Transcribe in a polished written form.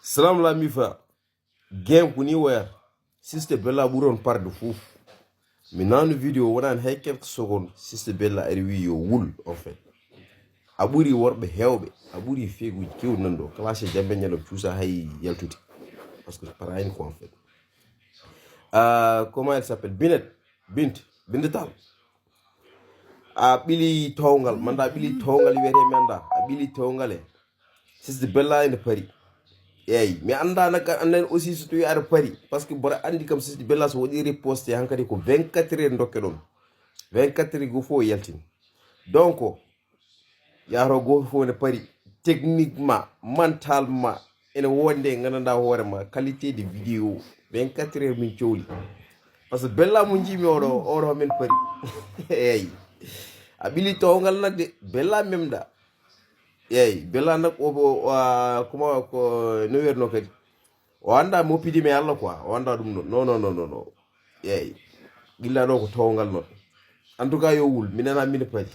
Salam la mifa. Game kuni where Sister Bella buron par de fou. Mais dans le vidéo, on a quelques secondes. Sister Bella est yo wool en fait. Aburi worbe hewbe. Aburi fegu kiw nando. Classe jambe nyalo chusa hay yaltuti. Parce que par rien quoi en fait. Comment elle s'appelle? Bintal. Billy Tongal. Manda Billy Tongal wete manda. Billy Tongale. Sister Bella in Paris. Mais anda naka anden aussi surtout yar Paris parce que bora andi comme Sister Bella so wadi reposter hankadi ko 24 heures ndokke don 24 heures go fo yaltin donc yaro go fo ne Paris techniquement mentalement ene wonde gananda hoorema qualité de vidéo 24 heures min ciowli parce que Bella mo jimi odo men Paris abili tongal nak de Bella memda Bella nak obo kuma ko no werno kadi o anda mo pidi me Allah quoi o anda dum non gilla do ko tongal non en tout cas yo wul minana min padi